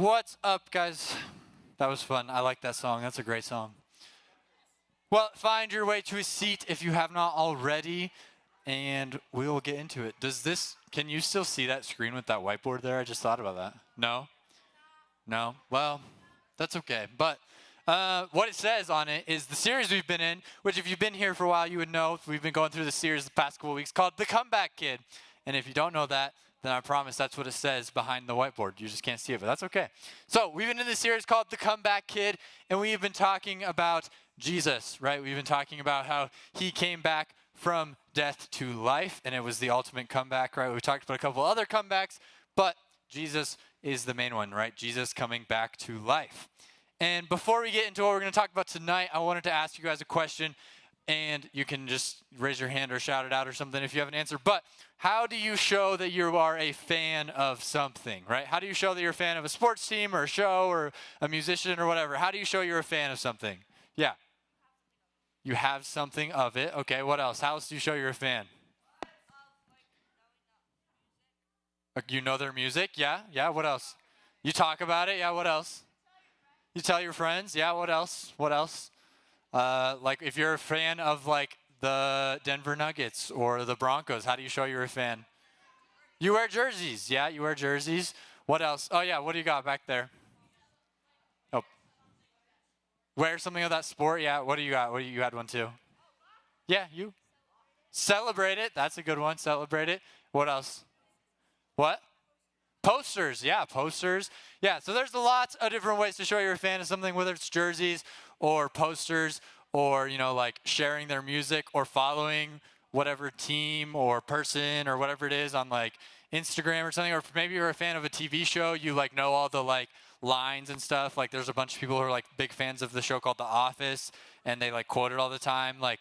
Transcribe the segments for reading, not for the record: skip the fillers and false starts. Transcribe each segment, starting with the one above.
What's up, guys? That was fun. I like that song. That's a great song. Well, find your way to a seat if you have not already, and we will get into it. Can you still see that screen with that whiteboard there? I just thought about that. No? No? Well, that's okay. But what it says on it is the series we've been in, which if you've been here for a while, you would know. We've been going through the series the past couple weeks called The Comeback Kid. And if you don't know that, then I promise that's what it says behind the whiteboard. You just can't see it, but that's okay. So we've been in this series called The Comeback Kid, and we've been talking about Jesus, right? We've been talking about how he came back from death to life, and it was the ultimate comeback, right? We talked about a couple other comebacks, but Jesus is the main one, right? Jesus coming back to life. And before we get into what we're going to talk about tonight, I wanted to ask you guys a question, and you can just raise your hand or shout it out or something if you have an answer. But how do you show that you are a fan of something, right? How do you show that you're a fan of a sports team or a show or a musician or whatever? How do you show you're a fan of something? Yeah. You have something of it. Okay, what else? How else do you show you're a fan? You know their music? Yeah, yeah, what else? You talk about it? Yeah, what else? You tell your friends? Yeah, what else? What else? Like if you're a fan of like the Denver Nuggets or the Broncos, how do you show you're a fan? You wear jerseys. Yeah, you wear jerseys. What else? Oh yeah, what do you got back there? Oh. Wear something of that sport? Yeah, what do you got? You had one too? Yeah, you. Celebrate it. That's a good one. Celebrate it. What else? What? Posters. Yeah, posters. Yeah, so there's lots of different ways to show you're a fan of something, whether it's jerseys or posters or, like sharing their music or following whatever team or person or whatever it is on like Instagram or something. Or maybe you're a fan of a TV show, you like know all the like lines and stuff. Like there's a bunch of people who are like big fans of the show called The Office, and they like quote it all the time. Like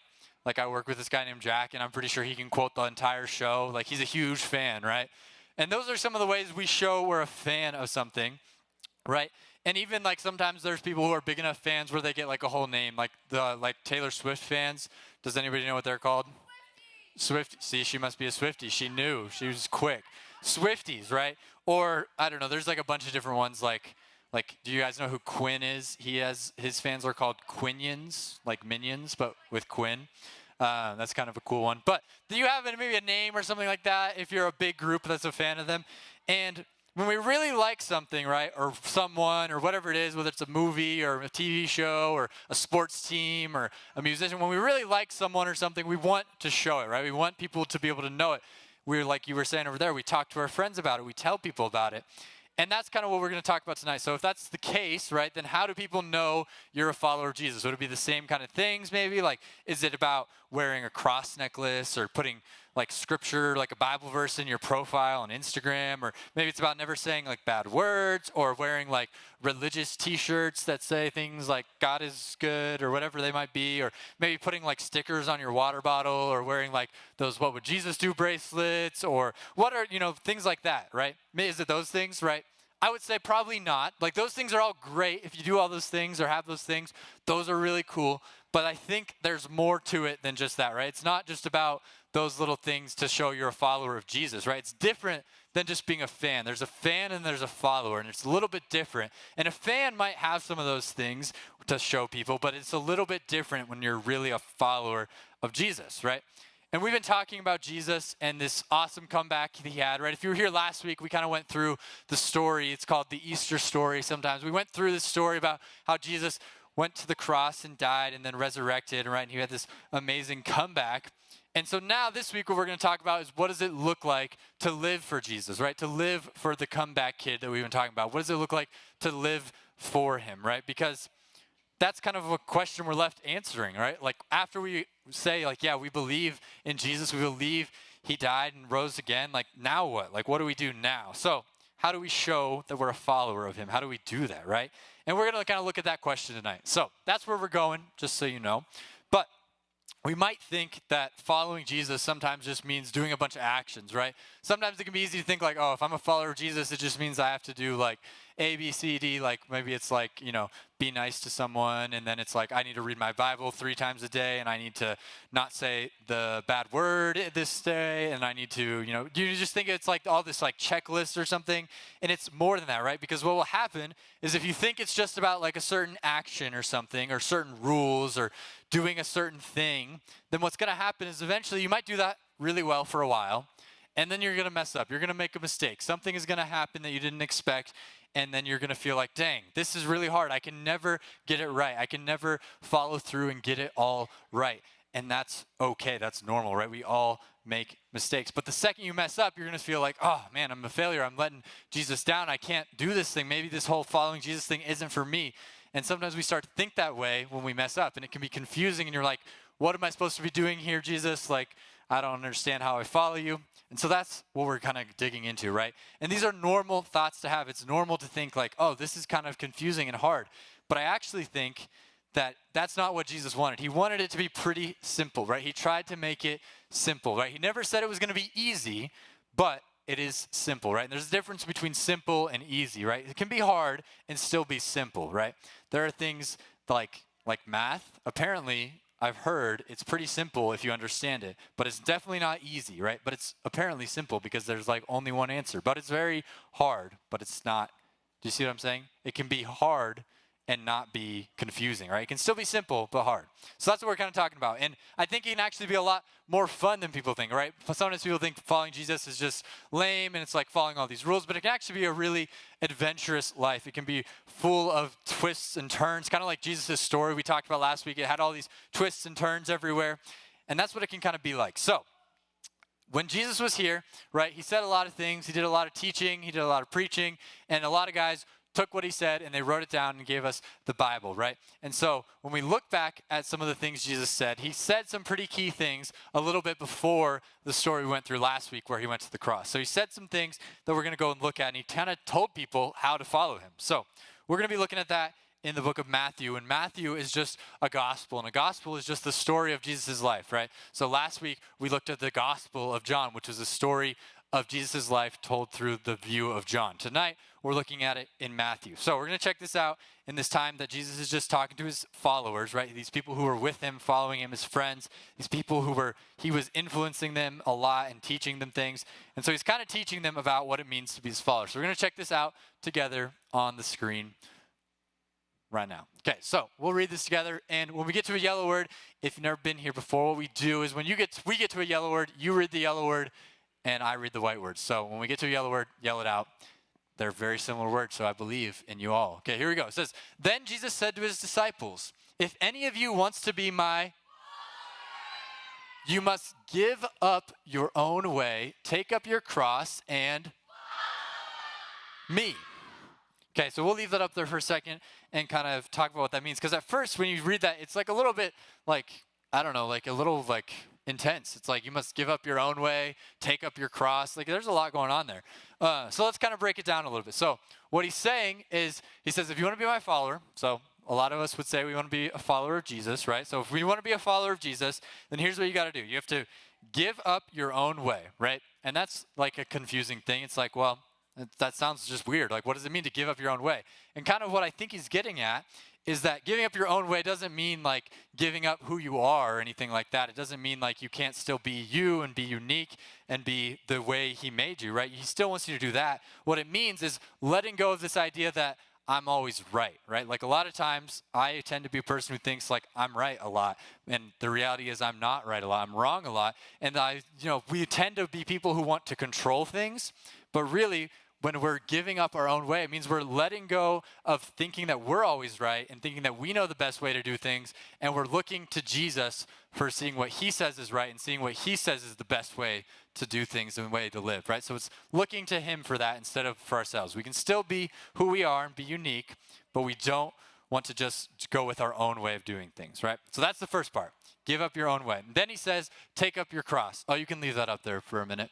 I work with this guy named Jack, and I'm pretty sure he can quote the entire show. Like he's a huge fan, right? And those are some of the ways we show we're a fan of something, right? And even like sometimes there's people who are big enough fans where they get like a whole name, like the Taylor Swift fans. Does anybody know what they're called? Swiftie. See, she must be a Swiftie. She knew. She was quick. Swifties, right? Or I don't know. There's like a bunch of different ones. Like, do you guys know who Quinn is? His fans are called Quinions, like minions, but with Quinn. That's kind of a cool one. But do you have maybe a name or something like that if you're a big group that's a fan of them? And when we really like something, right, or someone or whatever it is, whether it's a movie or a TV show or a sports team or a musician, when we really like someone or something, we want to show it, right? We want people to be able to know it. We're like you were saying over there, we talk to our friends about it. We tell people about it. And that's kind of what we're going to talk about tonight. So if that's the case, right, then how do people know you're a follower of Jesus? Would it be the same kind of things maybe? Like, is it about wearing a cross necklace or putting like scripture, like a Bible verse in your profile on Instagram? Or maybe it's about never saying like bad words or wearing like religious t-shirts that say things like God is good or whatever they might be. Or maybe putting like stickers on your water bottle or wearing like those what would Jesus do bracelets or what are, things like that, right? Is it those things, right? I would say probably not. Like those things are all great. If you do all those things or have those things, those are really cool. But I think there's more to it than just that, right? It's not just about those little things to show you're a follower of Jesus, right? It's different than just being a fan. There's a fan and there's a follower, and it's a little bit different. And a fan might have some of those things to show people, but it's a little bit different when you're really a follower of Jesus, right? And we've been talking about Jesus and this awesome comeback he had, right? If you were here last week, we kind of went through the story. It's called the Easter story sometimes. We went through this story about how Jesus went to the cross and died and then resurrected, right? And he had this amazing comeback. And so now this week what we're going to talk about is what does it look like to live for Jesus, right? To live for the comeback kid that we've been talking about. What does it look like to live for him, right? Because that's kind of a question we're left answering, right? Like after we say like, yeah, we believe in Jesus, we believe he died and rose again, like now what? Like what do we do now? So how do we show that we're a follower of him? How do we do that, right? And we're going to kind of look at that question tonight. So that's where we're going, just so you know. But we might think that following Jesus sometimes just means doing a bunch of actions, right? Sometimes it can be easy to think like, oh, if I'm a follower of Jesus, it just means I have to do like A, B, C, D. Like maybe it's like, be nice to someone. And then it's like, I need to read my Bible 3 times a day. And I need to not say the bad word this day. And I need to, you just think it's like all this like checklist or something. And it's more than that, right? Because what will happen is if you think it's just about like a certain action or something or certain rules or doing a certain thing, then what's going to happen is eventually you might do that really well for a while. And then you're going to mess up. You're going to make a mistake. Something is going to happen that you didn't expect. And then you're going to feel like, dang, this is really hard. I can never get it right. I can never follow through and get it all right. And that's okay. That's normal, right? We all make mistakes. But the second you mess up, you're going to feel like, oh, man, I'm a failure. I'm letting Jesus down. I can't do this thing. Maybe this whole following Jesus thing isn't for me. And sometimes we start to think that way when we mess up. And it can be confusing. And you're like, what am I supposed to be doing here, Jesus? Like, I don't understand how I follow you. And so that's what we're kind of digging into, right? And these are normal thoughts to have. It's normal to think like, oh, this is kind of confusing and hard. But I actually think that that's not what Jesus wanted. He wanted it to be pretty simple, right? He tried to make it simple, right? He never said it was going to be easy, but it is simple, right? And there's a difference between simple and easy, right? It can be hard and still be simple, right? There are things like math. Apparently, I've heard it's pretty simple if you understand it, but it's definitely not easy, right? But it's apparently simple because there's like only one answer, but it's very hard, but it's not. Do you see what I'm saying? It can be hard and not be confusing, right? It can still be simple, but hard. So that's what we're kind of talking about. And I think it can actually be a lot more fun than people think, right? Sometimes people think following Jesus is just lame and it's like following all these rules, but it can actually be a really adventurous life. It can be full of twists and turns, kind of like Jesus' story we talked about last week. It had all these twists and turns everywhere. And that's what it can kind of be like. So when Jesus was here, right, he said a lot of things. He did a lot of teaching. He did a lot of preaching. And a lot of guys took what he said and they wrote it down and gave us the Bible, right? And so when we look back at some of the things Jesus said, he said some pretty key things a little bit before the story we went through last week where he went to the cross. So he said some things that we're going to go and look at, and he kind of told people how to follow him. So we're going to be looking at that in the book of Matthew, and Matthew is just a gospel, and a gospel is just the story of Jesus' life, right? So last week we looked at the Gospel of John, which is a story of Jesus' life told through the view of John. Tonight, we're looking at it in Matthew. So we're going to check this out in this time that Jesus is just talking to his followers, right? These people who were with him, following him, his friends, these people he was influencing them a lot and teaching them things. And so he's kind of teaching them about what it means to be his followers. So we're going to check this out together on the screen right now. Okay, so we'll read this together, and when we get to a yellow word, if you've never been here before, what we do is when we get to a yellow word, you read the yellow word, and I read the white word. So when we get to a yellow word, yell it out. They're very similar words, so I believe in you all. Okay, here we go. It says, then Jesus said to his disciples, if any of you wants to be my, you must give up your own way, take up your cross, and me. Okay, so we'll leave that up there for a second and kind of talk about what that means. Because at first, when you read that, it's like a little bit like, I don't know, like a little like intense. It's like you must give up your own way, take up your cross. Like there's a lot going on there. So let's kind of break it down a little bit. So what he's saying is, he says, if you want to be my follower, so a lot of us would say we want to be a follower of Jesus, right? So if we want to be a follower of Jesus, then here's what you got to do. You have to give up your own way, right? And that's like a confusing thing. It's like, well, that sounds just weird. Like, what does it mean to give up your own way? And kind of what I think he's getting at is that giving up your own way doesn't mean like giving up who you are or anything like that. It doesn't mean like you can't still be you and be unique and be the way he made you, right? He still wants you to do that. What it means is letting go of this idea that I'm always right? Like a lot of times I tend to be a person who thinks like I'm right a lot. And the reality is I'm not right a lot. I'm wrong a lot. And we tend to be people who want to control things, but really when we're giving up our own way, it means we're letting go of thinking that we're always right and thinking that we know the best way to do things, and we're looking to Jesus for seeing what he says is right and seeing what he says is the best way to do things and the way to live, right? So it's looking to him for that instead of for ourselves. We can still be who we are and be unique, but we don't want to just go with our own way of doing things, right? So that's the first part. Give up your own way. And then he says, take up your cross. Oh, you can leave that up there for a minute.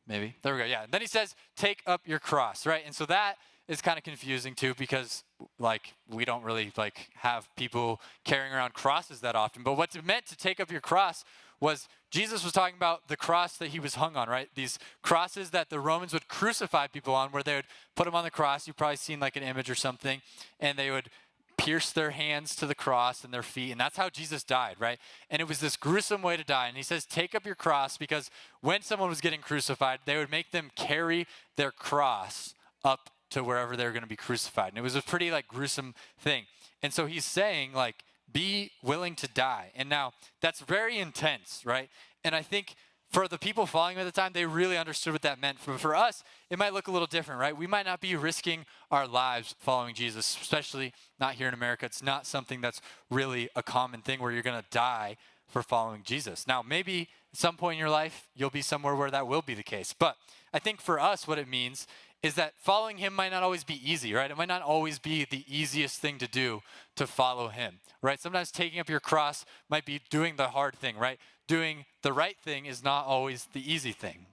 Maybe. There we go. Yeah. And then he says, take up your cross, right? And so that is kind of confusing too, because like we don't really like have people carrying around crosses that often. But what's it meant to take up your cross was Jesus was talking about the cross that he was hung on, right? These crosses that the Romans would crucify people on, where they would put them on the cross. You've probably seen like an image or something, and they would pierce their hands to the cross and their feet, and that's how Jesus died, right? And it was this gruesome way to die. And he says, take up your cross, because when someone was getting crucified, they would make them carry their cross up to wherever they were going to be crucified. And it was a pretty like gruesome thing. And so he's saying like, be willing to die. And now that's very intense, right? And I think for the people following him at the time, they really understood what that meant. For us, it might look a little different, right? We might not be risking our lives following Jesus, especially not here in America. It's not something that's really a common thing where you're going to die for following Jesus. Now, maybe at some point in your life, you'll be somewhere where that will be the case. But I think for us, what it means is that following him might not always be easy, right? It might not always be the easiest thing to do to follow him, right? Sometimes taking up your cross might be doing the hard thing, right? Doing the right thing is not always the easy thing.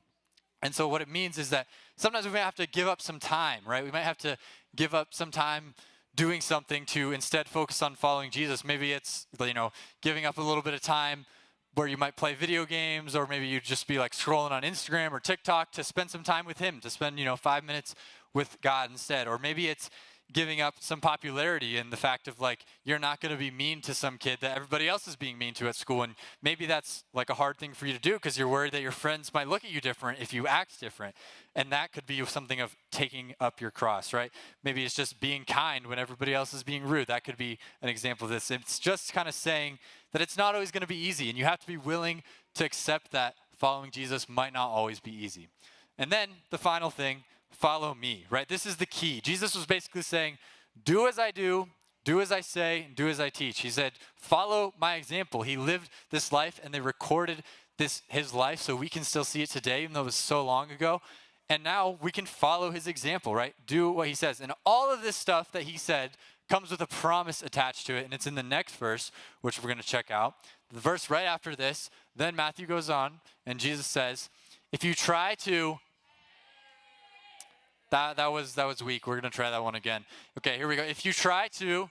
And so what it means is that sometimes we might have to give up some time, right? We might have to give up some time doing something to instead focus on following Jesus. Maybe it's, giving up a little bit of time where you might play video games, or maybe you just be like scrolling on Instagram or TikTok to spend some time with him, to spend, 5 minutes with God instead. Or maybe it's giving up some popularity in the fact of like, you're not going to be mean to some kid that everybody else is being mean to at school. And maybe that's like a hard thing for you to do because you're worried that your friends might look at you different if you act different. And that could be something of taking up your cross, right? Maybe it's just being kind when everybody else is being rude. That could be an example of this. It's just kind of saying that it's not always going to be easy, and you have to be willing to accept that following Jesus might not always be easy. And then the final thing, follow me, right? This is the key. Jesus was basically saying, do as I do as I say, and do as I teach. He said, follow my example. He lived this life, and they recorded his life so we can still see it today, even though it was so long ago. And now we can follow his example, right? Do what he says. And all of this stuff that he said comes with a promise attached to it, and it's in the next verse, which we're going to check out. The verse right after this, then Matthew goes on, and Jesus says, if you try to... That was weak. We're going to try that one again. Okay, here we go. If you try to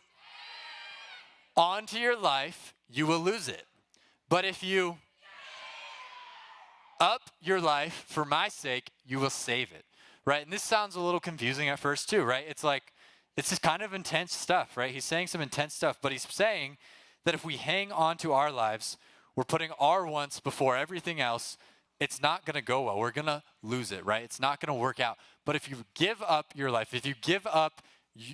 onto your life, you will lose it. But if you up your life for my sake, you will save it, right? And this sounds a little confusing at first too, right? It's like, it's just kind of intense stuff, right? He's saying some intense stuff, but he's saying that if we hang on to our lives, we're putting our wants before everything else, it's not going to go well. We're going to lose it, right? It's not going to work out. But if you give up your life, if you give up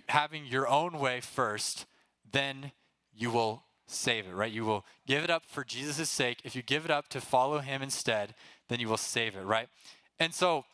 having your own way first, then you will save it, right? You will give it up for Jesus' sake. If you give it up to follow him instead, then you will save it, right? And so,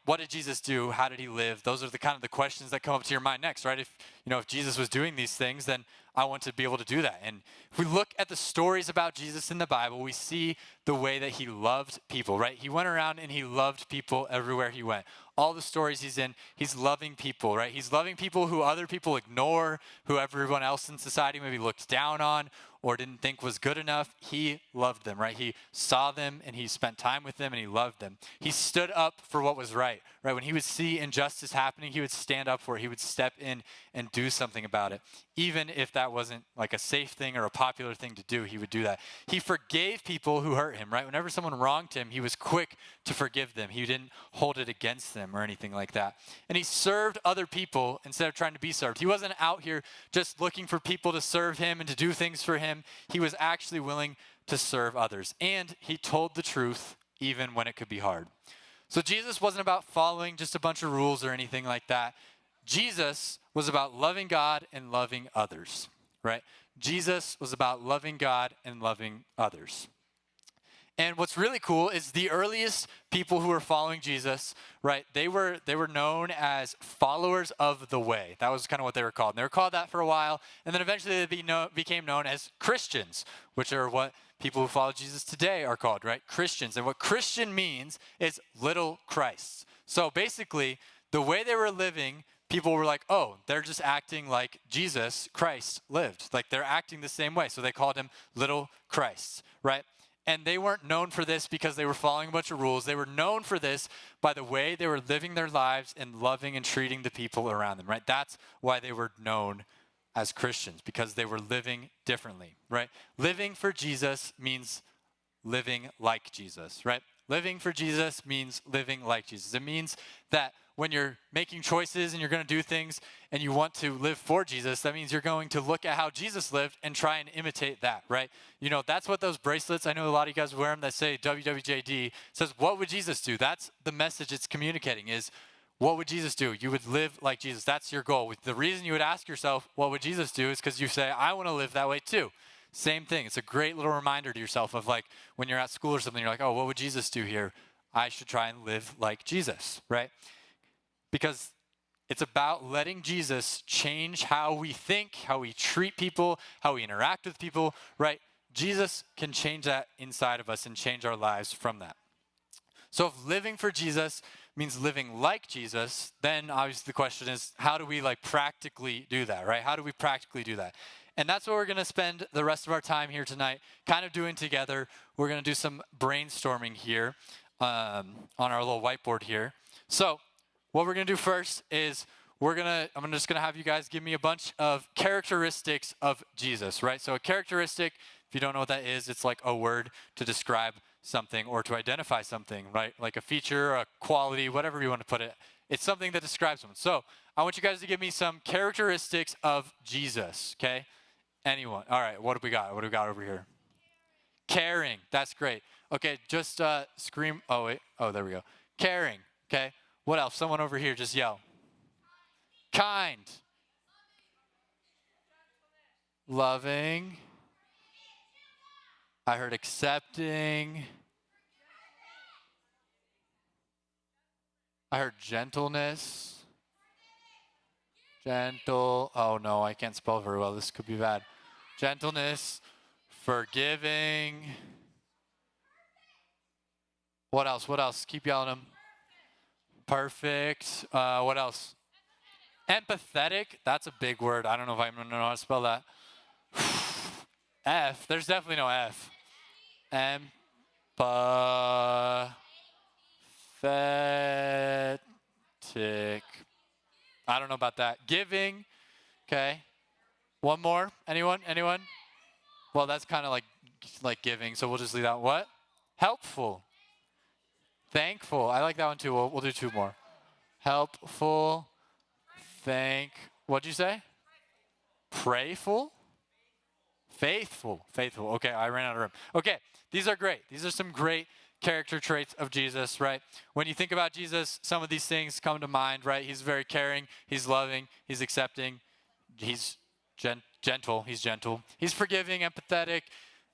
what did Jesus do? How did he live? Those are the kind of the questions that come up to your mind next, right? If Jesus was doing these things, then I want to be able to do that. And if we look at the stories about Jesus in the Bible, we see the way that he loved people, right? He went around and he loved people everywhere he went. All the stories he's in, he's loving people, right? He's loving people who other people ignore, who everyone else in society maybe looked down on or didn't think was good enough. He loved them, right? He saw them and he spent time with them and he loved them. He stood up for what was right? When he would see injustice happening, he would stand up for it. He would step in and do something about it. Even if that wasn't like a safe thing or a popular thing to do, he would do that. He forgave people who hurt him, right? Whenever someone wronged him, he was quick to forgive them. He didn't hold it against them or anything like that. And he served other people instead of trying to be served. He wasn't out here just looking for people to serve him and to do things for him. He was actually willing to serve others. And he told the truth even when it could be hard. So Jesus wasn't about following just a bunch of rules or anything like that. Jesus was about loving God and loving others, right? Jesus was about loving God and loving others. And what's really cool is the earliest people who were following Jesus, right? They were known as followers of the way. That was kind of what they were called. And they were called that for a while, and then eventually they became known as Christians, which are what people who follow Jesus today are called, right? Christians. And what Christian means is little Christ. So basically, the way they were living, people were like, oh, they're just acting like Jesus Christ lived. Like they're acting the same way. So they called him little Christ, right? And they weren't known for this because they were following a bunch of rules. They were known for this by the way they were living their lives and loving and treating the people around them, right? That's why they were known as Christians, because they were living differently, right? Living for Jesus means living like Jesus, right? Living for Jesus means living like Jesus. It means that when you're making choices and you're going to do things and you want to live for Jesus, that means you're going to look at how Jesus lived and try and imitate that, right? You know, that's what those bracelets, I know a lot of you guys wear them that say WWJD, says, what would Jesus do? That's the message it's communicating is, what would Jesus do? You would live like Jesus. That's your goal. The reason you would ask yourself, what would Jesus do, is because you say, I want to live that way too. Same thing. It's a great little reminder to yourself of like when you're at school or something, you're like, oh, what would Jesus do here? I should try and live like Jesus, right? Because it's about letting Jesus change how we think, how we treat people, how we interact with people, right? Jesus can change that inside of us and change our lives from that. So if living for Jesus means living like Jesus, then obviously the question is, how do we like practically do that, right? How do we practically do that? And that's what we're going to spend the rest of our time here tonight kind of doing together. We're going to do some brainstorming here on our little whiteboard here. So what we're going to do first is I'm just going to have you guys give me a bunch of characteristics of Jesus, right? So a characteristic, if you don't know what that is, it's like a word to describe something or to identify something, right? Like a feature, a quality, whatever you want to put it. It's something that describes someone. So I want you guys to give me some characteristics of Jesus, okay? Anyone? All right, what do we got? What do we got over here? Caring. That's great. Okay, just scream. Oh, wait. Oh, there we go. Caring. Okay. What else? Someone over here, just yell. Kind. Loving. I heard accepting. I heard gentleness. Gentle. Oh, no, I can't spell very well. This could be bad. Gentleness. Forgiving. What else? What else? Keep yelling them. Perfect. What else? Empathetic. That's a big word. I don't know if I'm going to know how to spell that. F. There's definitely no F. Empathetic. I don't know about that. Giving. Okay. One more. Anyone? Anyone? Well, that's kind of like giving, so we'll just leave that. What? Helpful. Thankful. I like that one too. We'll do two more. Helpful. What'd you say? Prayful. Faithful. Faithful. Okay, I ran out of room. Okay, these are great. These are some great character traits of Jesus, right? When you think about Jesus, some of these things come to mind, right? He's very caring. He's loving. He's accepting. He's gentle. He's gentle. He's forgiving, empathetic.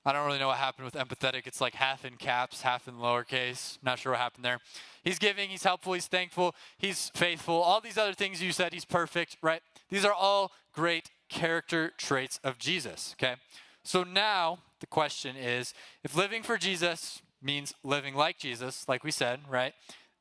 I don't really know what happened with empathetic. It's like half in caps, half in lowercase. Not sure what happened there. He's giving, he's helpful, he's thankful, he's faithful. All these other things you said, he's perfect, right? These are all great character traits of Jesus, okay? So now the question is, if living for Jesus means living like Jesus, like we said, right?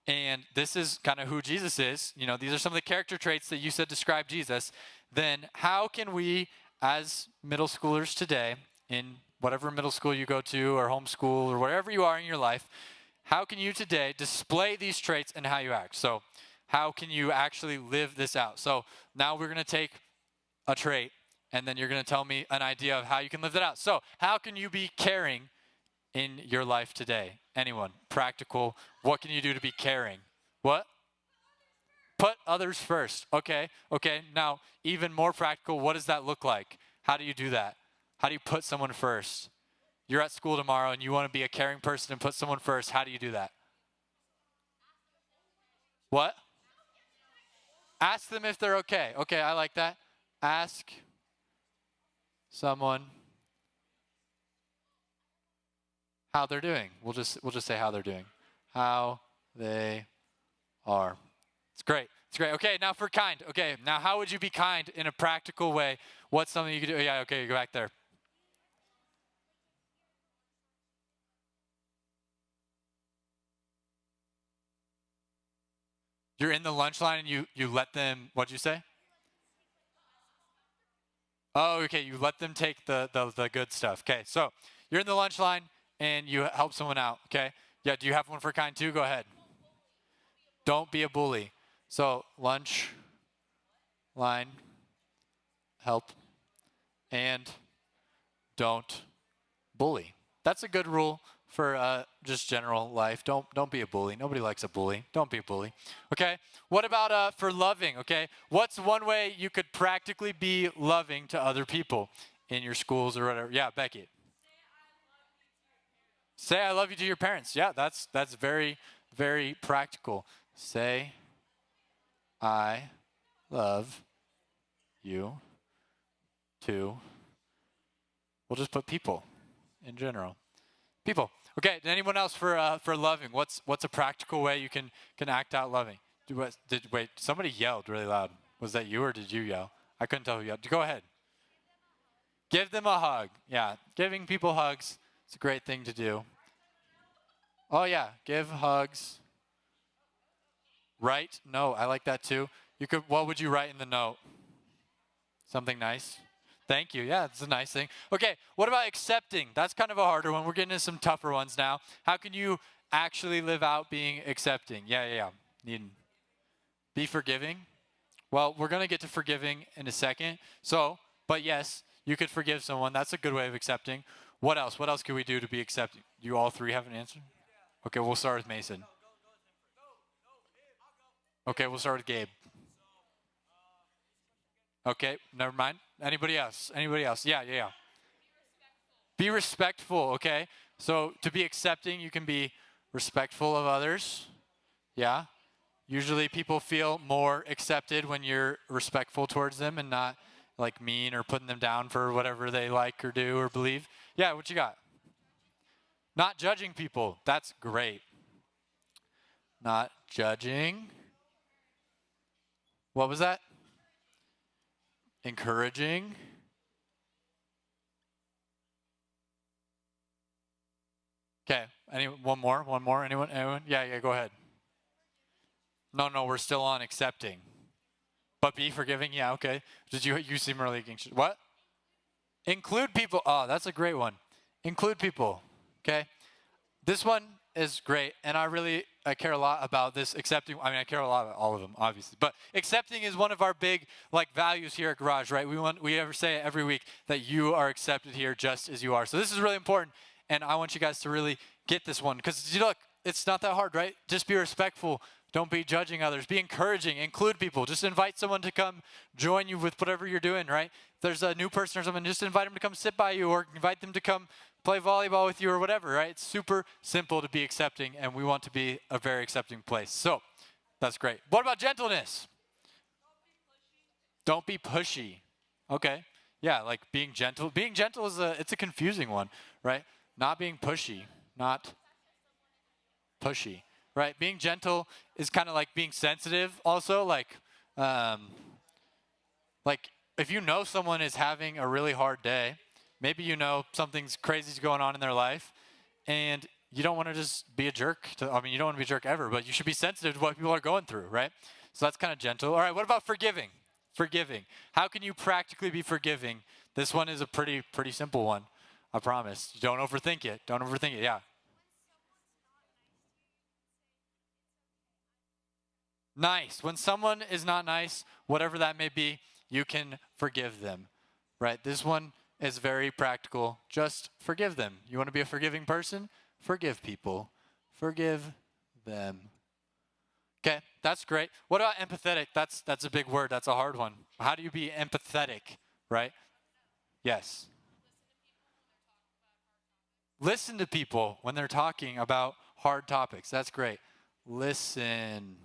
And this is kind of who Jesus is, you know, these are some of the character traits that you said describe Jesus, then how can we, as middle schoolers today, in whatever middle school you go to or homeschool or wherever you are in your life, how can you today display these traits in how you act? So how can you actually live this out? So now we're going to take a trait and then you're going to tell me an idea of how you can live that out. So how can you be caring in your life today? Anyone? Practical. What can you do to be caring? What? Put others first. Okay. Okay. Now, even more practical, what does that look like? How do you do that? How do you put someone first? You're at school tomorrow and you want to be a caring person and put someone first. How do you do that? What? Ask them if they're okay. Okay, I like that. Ask someone how they're doing. We'll just say how they're doing. How they are. It's great. It's great. Okay, now for kind. Okay, now how would you be kind in a practical way? What's something you could do? Yeah, okay, go back there. You're in the lunch line and you let them, what'd you say? Oh, okay, you let them take the good stuff. Okay, so you're in the lunch line and you help someone out, okay? Yeah, do you have one for kind too? Go ahead. Don't be a bully. So lunch line, help, and don't bully. That's a good rule for just general life. Don't be a bully. Nobody likes a bully. Don't be a bully. Okay. What about for loving? Okay. What's one way you could practically be loving to other people in your schools or whatever? Yeah, Becky. Say I love you to your parents. Yeah, that's very very practical. Say I love you to. We'll just put people in general. People. Okay. Anyone else for loving? What's a practical way you can act out loving? Wait. Somebody yelled really loud. Was that you or did you yell? I couldn't tell who yelled. Go ahead. Give them a hug. Yeah. Giving people hugs. It's a great thing to do. Oh yeah. Give hugs. Write. No, I like that too. You could. What would you write in the note? Something nice. Thank you. Yeah, it's a nice thing. Okay, what about accepting? That's kind of a harder one. We're getting into some tougher ones now. How can you actually live out being accepting? Yeah. Be forgiving. Well, we're going to get to forgiving in a second. So, but yes, you could forgive someone. That's a good way of accepting. What else? What else can we do to be accepting? You all three have an answer? Okay, we'll start with Mason. Okay, we'll start with Gabe. Okay, never mind. Anybody else? Yeah. Be respectful, okay? So to be accepting, you can be respectful of others. Yeah. Usually people feel more accepted when you're respectful towards them and not like mean or putting them down for whatever they like or do or believe. Yeah, what you got? Not judging people. That's great. Not judging. What was that? Encouraging. Okay. One more? Anyone? Yeah, go ahead. No, we're still on accepting. But be forgiving? Yeah, okay. You seem really anxious. What? Include people. Oh, that's a great one. Include people. Okay. This one is great, and I care a lot about this accepting. I mean, I care a lot about all of them, obviously, but accepting is one of our big values here at Garage, right? We ever say it every week that you are accepted here just as you are. So this is really important, and I want you guys to really get this one because look, it's not that hard, right? Just be respectful. Don't be judging others. Be encouraging. Include people. Just invite someone to come join you with whatever you're doing, right? If there's a new person or something, just invite them to come sit by you or invite them to come play volleyball with you or whatever, right? It's super simple to be accepting, and we want to be a very accepting place. So that's great. What about gentleness? Don't be pushy. Okay. Yeah, like being gentle. Being gentle it's a confusing one, right? Not being pushy. Not pushy. Right? Being gentle is kind of like being sensitive also. Like if you know someone is having a really hard day, maybe you know something's crazy is going on in their life, and you don't want to just be a jerk. You don't want to be a jerk ever, but you should be sensitive to what people are going through, right? So that's kind of gentle. All right, what about forgiving? Forgiving. How can you practically be forgiving? This one is a pretty simple one, I promise. Don't overthink it. Yeah. Nice. When someone is not nice, whatever that may be, you can forgive them, right? This one is very practical. Just forgive them. You want to be a forgiving person? Forgive people. Forgive them. Okay, that's great. What about empathetic? That's a big word. That's a hard one. How do you be empathetic, right? Yes. Listen to people when they're talking about hard topics. That's great. Listen.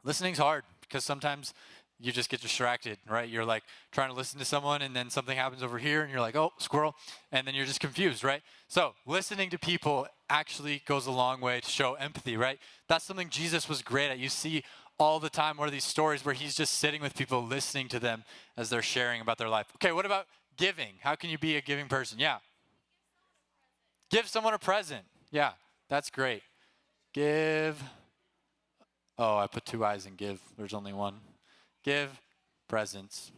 Listening's hard because sometimes you just get distracted, right? You're like trying to listen to someone and then something happens over here and you're like, oh, squirrel. And then you're just confused, right? So listening to people actually goes a long way to show empathy, right? That's something Jesus was great at. You see all the time where these stories where he's just sitting with people, listening to them as they're sharing about their life. Okay, what about giving? How can you be a giving person? Yeah. Give someone a present. Yeah, that's great. Give. Oh, I put two I's in give. There's only one. Give presents.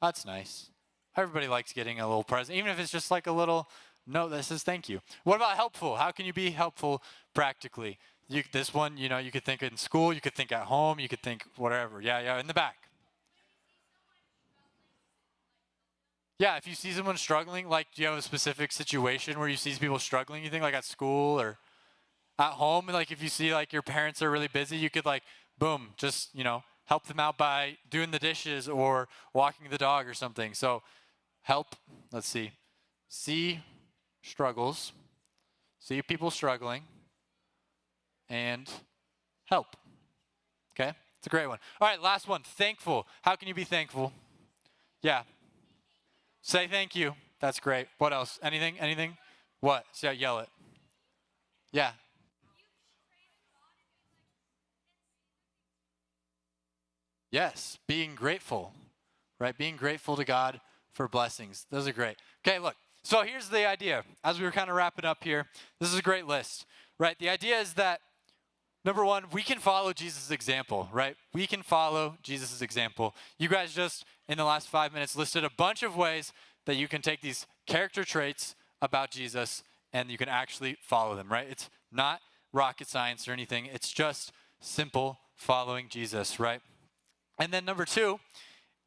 That's nice. Everybody likes getting a little present, even if it's just like a little note that says thank you. What about helpful? How can you be helpful practically? This one, you could think in school, you could think at home, you could think whatever. Yeah, in the back. yeah, if you see someone struggling, like, do you have a specific situation where you see people struggling, you think, like at school or at home? Like, if you see like your parents are really busy, you could like, boom, just, help them out by doing the dishes or walking the dog or something. So help, let's see struggles, see people struggling, and help. Okay? It's a great one. All right, last one, thankful. How can you be thankful? Yeah. Say thank you. That's great. What else? Anything? Anything? What? So yell it. Yeah. Yes, being grateful, right? Being grateful to God for blessings. Those are great. Okay, look. So here's the idea. As we were kind of wrapping up here, this is a great list, right? The idea is that, number one, we can follow Jesus' example, right? We can follow Jesus' example. You guys just, in the last 5 minutes, listed a bunch of ways that you can take these character traits about Jesus and you can actually follow them, right? It's not rocket science or anything. It's just simple following Jesus, right? And then number two,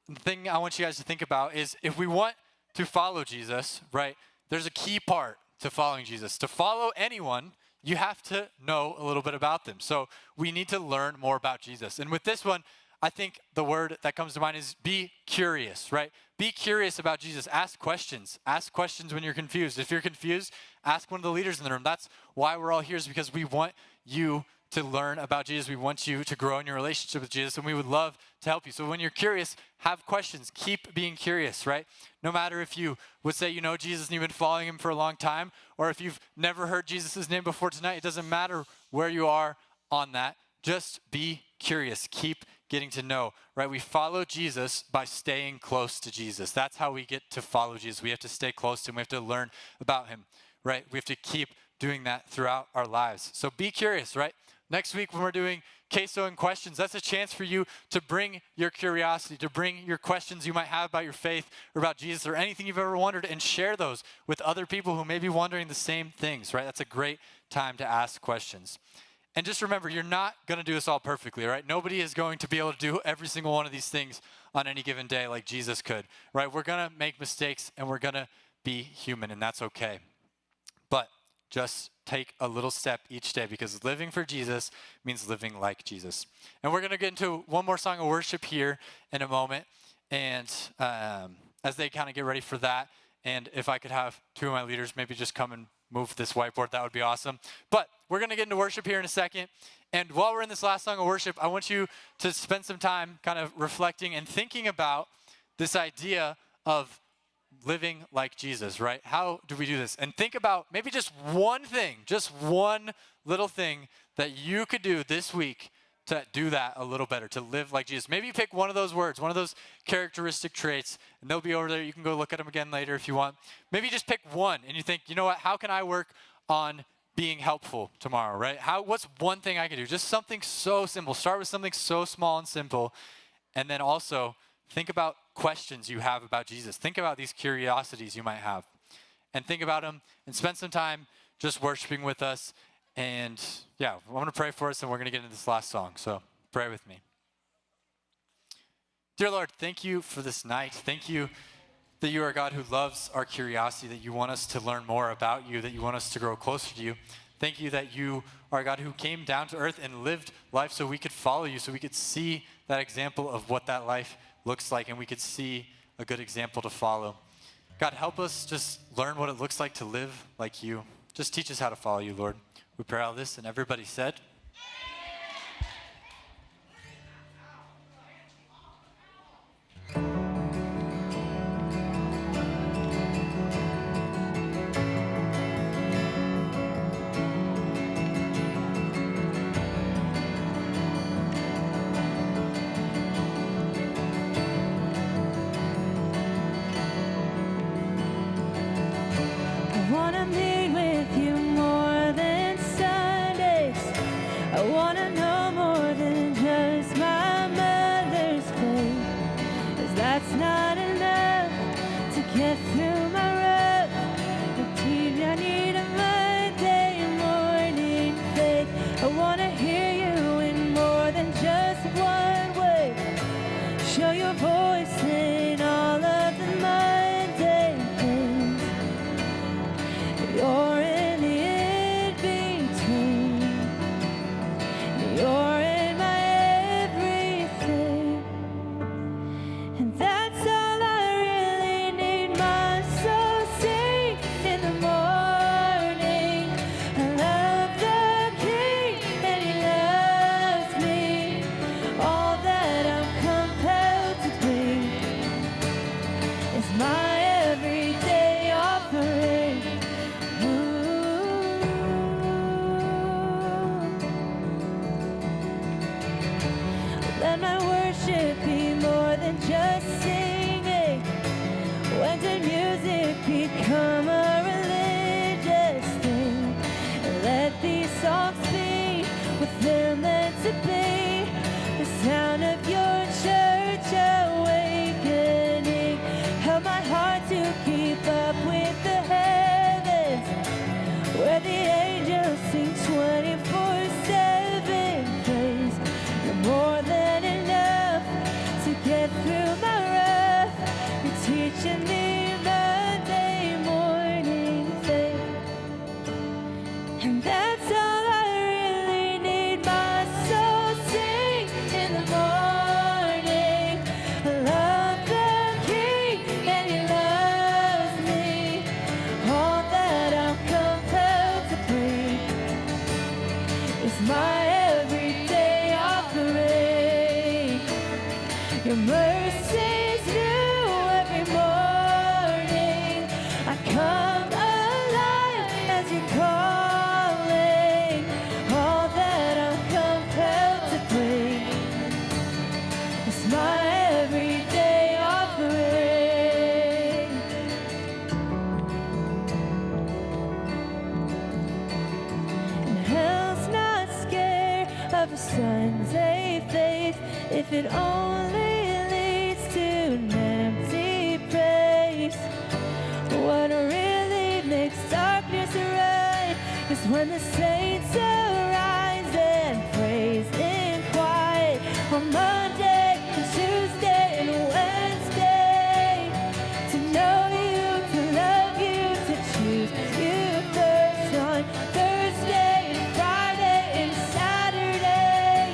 the thing I want you guys to think about is if we want to follow Jesus, right, there's a key part to following Jesus. To follow anyone, you have to know a little bit about them. So we need to learn more about Jesus. And with this one, I think the word that comes to mind is be curious, right? Be curious about Jesus. Ask questions. Ask questions when you're confused. If you're confused, ask one of the leaders in the room. That's why we're all here, is because we want you to learn about Jesus. We want you to grow in your relationship with Jesus, and we would love to help you. So when you're curious, have questions. Keep being curious, right? No matter if you would say you know Jesus and you've been following him for a long time, or if you've never heard Jesus' name before tonight, it doesn't matter where you are on that. Just be curious. Keep getting to know, right? We follow Jesus by staying close to Jesus. That's how we get to follow Jesus. We have to stay close to him. We have to learn about him, right? We have to keep doing that throughout our lives. So be curious, right? Next week when we're doing queso and questions, that's a chance for you to bring your curiosity, to bring your questions you might have about your faith or about Jesus or anything you've ever wondered, and share those with other people who may be wondering the same things, right? That's a great time to ask questions. And just remember, you're not going to do this all perfectly, right? Nobody is going to be able to do every single one of these things on any given day like Jesus could, right? We're going to make mistakes and we're going to be human, and that's okay. But just take a little step each day, because living for Jesus means living like Jesus. And we're going to get into one more song of worship here in a moment. And as they kind of get ready for that, and if I could have two of my leaders maybe just come and move this whiteboard, that would be awesome. But we're going to get into worship here in a second. And while we're in this last song of worship, I want you to spend some time kind of reflecting and thinking about this idea of living like Jesus, right? How do we do this? And think about maybe just one thing, just one little thing that you could do this week to do that a little better, to live like Jesus. Maybe you pick one of those words, one of those characteristic traits, and they'll be over there. You can go look at them again later if you want. Maybe just pick one and you think, you know what, how can I work on being helpful tomorrow, right? What's one thing I can do? Just something so simple. Start with something so small and simple. And then also think about questions you have about Jesus. Think about these curiosities you might have. And think about them and spend some time just worshiping with us. And yeah, I'm going to pray for us and we're going to get into this last song. So pray with me. Dear Lord, thank you for this night. Thank you that you are a God who loves our curiosity, that you want us to learn more about you, that you want us to grow closer to you. Thank you that you are a God who came down to earth and lived life so we could follow you, so we could see that example of what that life looks like, and we could see a good example to follow. God, help us just learn what it looks like to live like you. Just teach us how to follow you, Lord. We pray all this, and everybody said, I wanna meet with you more than Sundays. I wanna know more than just my mother's faith. 'Cause that's not enough to get through my rough routine. I need a Monday morning faith. I wanna hear you in more than just one way. Show your voice in all of the Mondays. my everyday offering. Ooh. Let my worship be more than just singing. When did music become a religious thing? Let these songs be with them meant to be. The sound of your church awakening. Help my heart to keep up with the heavens, where the angels sing 24/7 praise. You're more than enough to get through my rough. You're teaching me Monday morning faith, and that's all I really need. My soul sings in the morning. I love the King and He loves me. All that I'm compelled to bring is my everyday offering. Your mercy's new every morning. I come alive as You're calling. All that I'm compelled to bring is my everyday offering. And hell's not scared of a Sunday faith if it only leads to an empty praise. What really makes darkness right is when the saints arise and praise in quiet on Monday and Tuesday and Wednesday. To know You, to love You, to choose You first on Thursday and Friday and Saturday.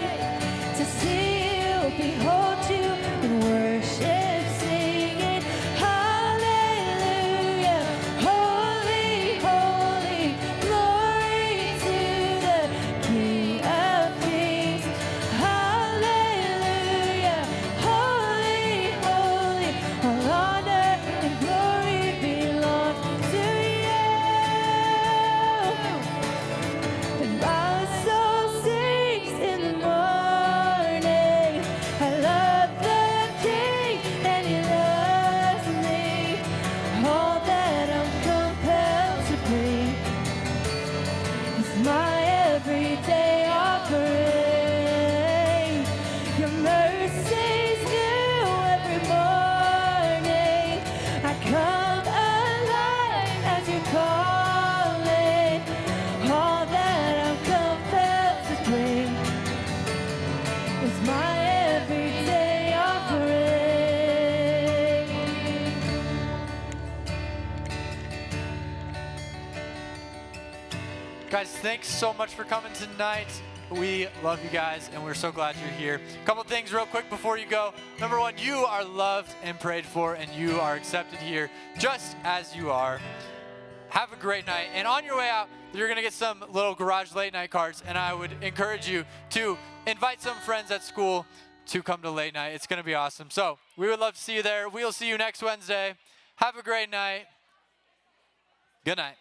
To see You, behold You, and worship, singing hallelujah. Holy, holy, glory to the King of Kings. Hallelujah. Holy, holy, all honor and glory belong to You. And my soul sings in the morning. I love the King and He loves me. All that I'm compelled to bring is my everyday offering. Your mercy's new every morning. I come alive as You're calling. All that I'm compelled to bring is my everyday offering. Guys, thanks so much for coming tonight. We love you guys, and we're so glad you're here. A couple things real quick before you go. Number one, you are loved and prayed for, and you are accepted here just as you are. Have a great night. And on your way out, you're going to get some little garage late night cards, and I would encourage you to invite some friends at school to come to late night. It's going to be awesome. So we would love to see you there. We'll see you next Wednesday. Have a great night. Good night.